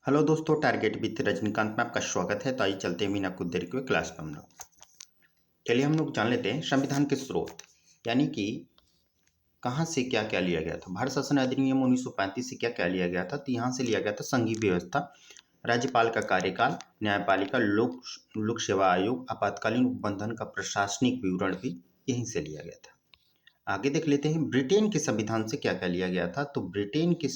Hello दोस्तों, target with Rajinikanth में आपका स्वागत है। तो आइए चलते हैं बिना कुछ देर के क्लास में हम लोग। चलिए हम लोग जान लेते हैं संविधान के स्रोत, यानी कि कहाँ से क्या क्या लिया गया था। भारत शासन अधिनियम 1935 से क्या क्या लिया गया था, तो यहाँ से लिया गया था संघीय व्यवस्था, राज्यपाल का कार्यकाल, न्यायपालिका, लोक सेवा आयोग, आपातकालीन उपबंधन का प्रशासनिक विवरण भी यहीं से लिया गया था। आगे देख लेते हैं ब्रिटेन के संविधान से क्या क्या लिया गया था। तो ब्रिटेन के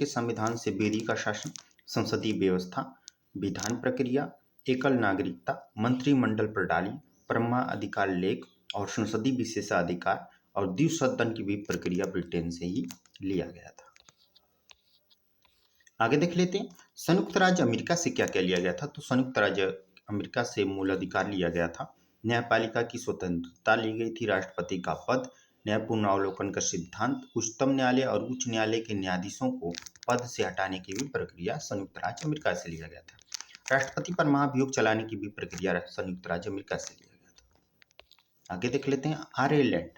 संविधान से विधि का शासन, संसदीय व्यवस्था, विधान प्रक्रिया, एकल नागरिकता, मंत्रिमंडल प्रणाली, परमाधिकार लेख और संसदीय विशेषाधिकार और द्विसदन की भी प्रक्रिया ब्रिटेन से ही लिया गया था। आगे देख लेते हैं संयुक्त राज्य अमेरिका से क्या क्या लिया गया था। तो संयुक्त राज्य अमेरिका से मूल अधिकार लिया गया था, न्यायपालिका की स्वतंत्रता ली गई थी, राष्ट्रपति का पद, न्यायपूर्ण अवलोकन का सिद्धांत, उच्चतम न्यायालय और उच्च न्यायालय के न्यायाधीशों को पद से हटाने की भी प्रक्रिया संयुक्त राज्य अमेरिका से लिया गया था। राष्ट्रपति पर महाभियोग चलाने की भी प्रक्रिया संयुक्त राज्य अमेरिका से लिया गया था। आगे देख लेते हैं आयरलैंड।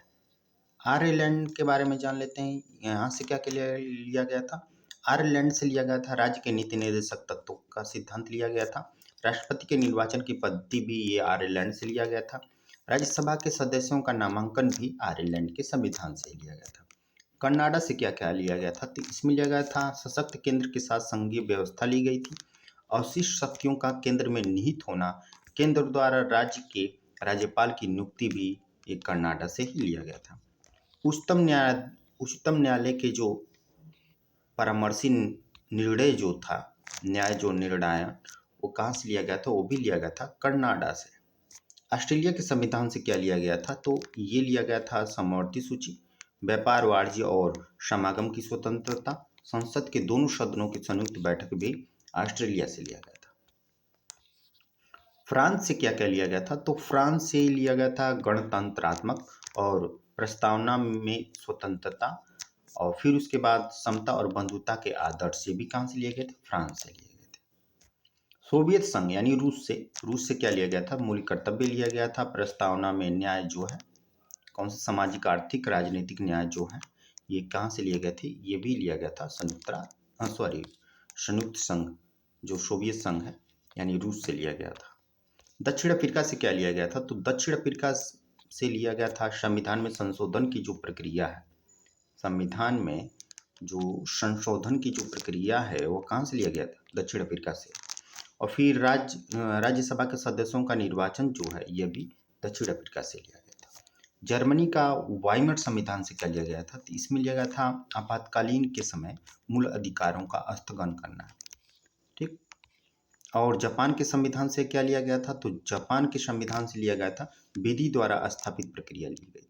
आयरलैंड के बारे में जान लेते हैं, यहाँ से क्या क्या लिया गया था। आयरलैंड से लिया गया था राज्य के नीति निर्देशक तत्वों का सिद्धांत लिया गया था, राष्ट्रपति के निर्वाचन की पद्धति भी ये आयरलैंड से लिया गया था, राज्यसभा के सदस्यों का नामांकन भी आयरलैंड के संविधान से लिया गया था। कनाडा से क्या क्या लिया गया था, तो इसमें लिया गया था सशक्त केंद्र के साथ संघीय व्यवस्था ली गई थी, अवशिष्ट शक्तियों का केंद्र में निहित होना, केंद्र द्वारा राज्य के राज्यपाल की नियुक्ति भी ये कनाडा से ही लिया गया था। उच्चतम न्यायालय के जो परामर्शी निर्णय जो था, निर्णय वो कहाँ से लिया गया था, वो भी लिया गया था कनाडा से। ऑस्ट्रेलिया के संविधान से क्या लिया गया था, तो ये लिया गया था समवर्ती सूची, व्यापार, वाणिज्य और समागम की स्वतंत्रता, संसद के दोनों सदनों की संयुक्त बैठक भी ऑस्ट्रेलिया से लिया गया था। फ्रांस से क्या क्या लिया गया था, तो फ्रांस से लिया गया था गणतंत्रात्मक और प्रस्तावना में स्वतंत्रता, और फिर उसके बाद समता और बंधुता के आदर्श से भी कहाँ से लिए गए थे, फ्रांस से लिए गए थे। सोवियत संघ यानी रूस से क्या लिया गया था, मूल कर्तव्य लिया गया था, प्रस्तावना में न्याय जो है, कौन सा सामाजिक आर्थिक राजनीतिक न्याय जो है, ये कहाँ से लिए गए थे, ये भी लिया गया था संयुक्त संघ जो सोवियत संघ है यानी रूस से लिया गया था। दक्षिण अफ्रीका से क्या लिया गया था, तो दक्षिण अफ्रीका से लिया गया था संविधान में संशोधन की जो प्रक्रिया है, संविधान में जो संशोधन की जो प्रक्रिया है वो कहाँ से लिया गया था, दक्षिण अफ्रीका से। और फिर राज्यसभा के सदस्यों का निर्वाचन जो है ये भी दक्षिण अफ्रीका से लिया गया था। जर्मनी का वाइमर संविधान से क्या लिया गया था, तो इसमें लिया गया था आपातकालीन के समय मूल अधिकारों का स्थगन करना, ठीक। और जापान के संविधान से क्या लिया गया था, तो जापान के संविधान से लिया गया था विधि द्वारा स्थापित प्रक्रिया ली गई थी।